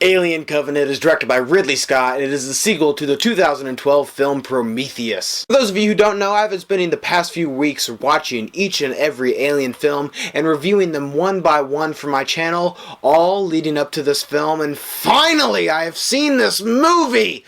Alien Covenant is directed by Ridley Scott, and it is the sequel to the 2012 film Prometheus. For those of you who don't know, I've been spending the past few weeks watching each and every Alien film and reviewing them one by one for my channel, all leading up to this film, and finally I have seen this movie!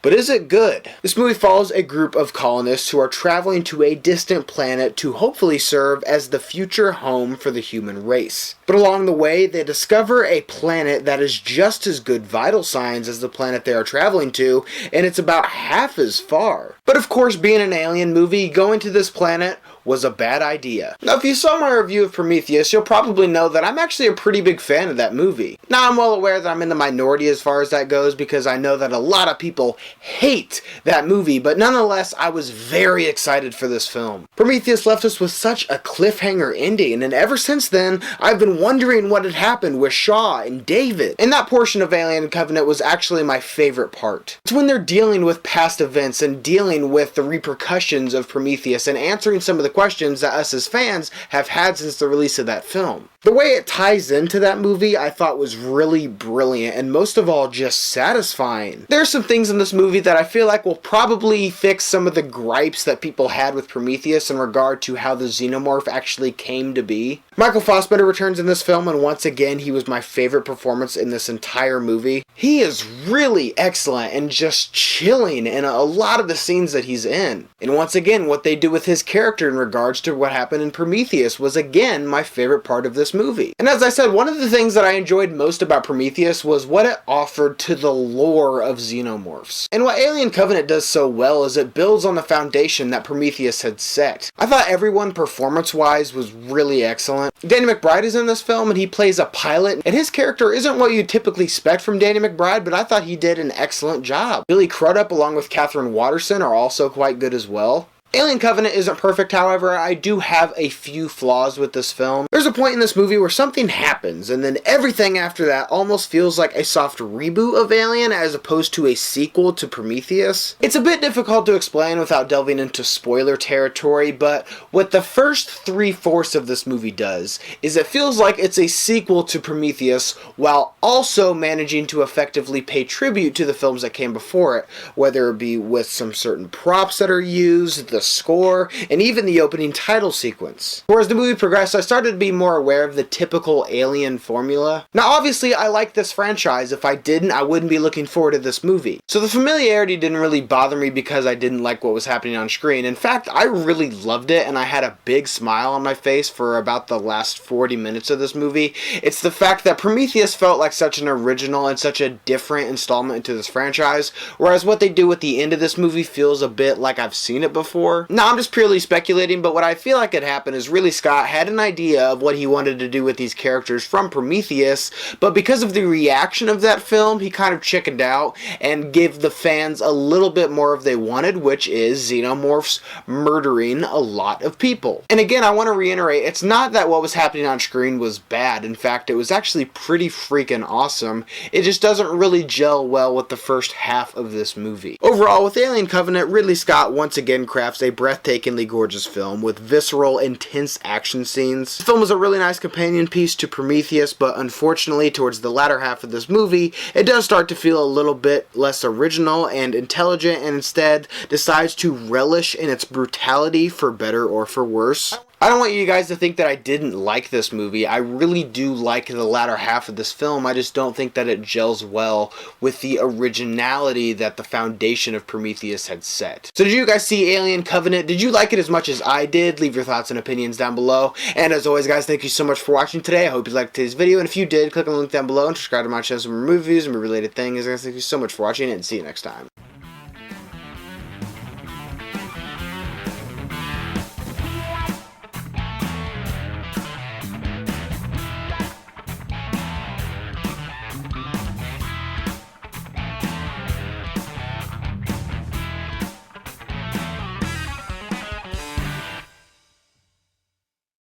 But is it good? This movie follows a group of colonists who are traveling to a distant planet to hopefully serve as the future home for the human race. But along the way, they discover a planet that is just as good vital signs as the planet they are traveling to, and it's about half as far. But of course, being an alien movie, going to this planet was a bad idea. Now, if you saw my review of Prometheus, you'll probably know that I'm actually a pretty big fan of that movie. Now, I'm well aware that I'm in the minority as far as that goes, because I know that a lot of people hate that movie, but nonetheless, I was very excited for this film. Prometheus left us with such a cliffhanger ending, and ever since then, I've been wondering what had happened with Shaw and David. And that portion of Alien Covenant was actually my favorite part. It's when they're dealing with past events and dealing with the repercussions of Prometheus and answering some of the questions that us as fans have had since the release of that film. The way it ties into that movie I thought was really brilliant, and most of all just satisfying. There are some things in this movie that I feel like will probably fix some of the gripes that people had with Prometheus in regard to how the xenomorph actually came to be. Michael Fassbender returns in this film, and once again he was my favorite performance in this entire movie. He is really excellent and just chilling in a lot of the scenes that he's in. And once again, what they do with his character in regards to what happened in Prometheus was again my favorite part of this movie. And as I said, one of the things that I enjoyed most about Prometheus was what it offered to the lore of xenomorphs. And what Alien Covenant does so well is it builds on the foundation that Prometheus had set. I thought everyone performance-wise was really excellent. Danny McBride is in this film and he plays a pilot, and his character isn't what you typically expect from Danny McBride, but I thought he did an excellent job. Billy Crudup along with Catherine Watterson are also quite good as well. Alien Covenant isn't perfect, however. I do have a few flaws with this film. There's a point in this movie where something happens, and then everything after that almost feels like a soft reboot of Alien as opposed to a sequel to Prometheus. It's a bit difficult to explain without delving into spoiler territory, but what the first 3/4 of this movie does is it feels like it's a sequel to Prometheus while also managing to effectively pay tribute to the films that came before it, whether it be with some certain props that are used, the score, and even the opening title sequence. Whereas the movie progressed, I started to be more aware of the typical Alien formula. Now obviously I like this franchise. If I didn't, I wouldn't be looking forward to this movie. So the familiarity didn't really bother me because I didn't like what was happening on screen. In fact, I really loved it, and I had a big smile on my face for about the last 40 minutes of this movie. It's the fact that Prometheus felt like such an original and such a different installment into this franchise, whereas what they do at the end of this movie feels a bit like I've seen it before. Now, I'm just purely speculating, but what I feel like had happened is Ridley Scott had an idea of what he wanted to do with these characters from Prometheus, but because of the reaction of that film, he kind of chickened out and gave the fans a little bit more of they wanted, which is xenomorphs murdering a lot of people. And again, I want to reiterate, it's not that what was happening on screen was bad. In fact, it was actually pretty freaking awesome. It just doesn't really gel well with the first half of this movie. Overall, with Alien Covenant, Ridley Scott once again crafts a breathtakingly gorgeous film with visceral, intense action scenes. The film is a really nice companion piece to Prometheus, but unfortunately towards the latter half of this movie, it does start to feel a little bit less original and intelligent, and instead decides to relish in its brutality for better or for worse. I don't want you guys to think that I didn't like this movie. I really do like the latter half of this film. I just don't think that it gels well with the originality that the foundation of Prometheus had set. So did you guys see Alien Covenant? Did you like it as much as I did? Leave your thoughts and opinions down below. And as always, guys, thank you so much for watching today. I hope you liked today's video. And if you did, click on the link down below and subscribe to my channel for more reviews and related things. Guys, thank you so much for watching, and see you next time.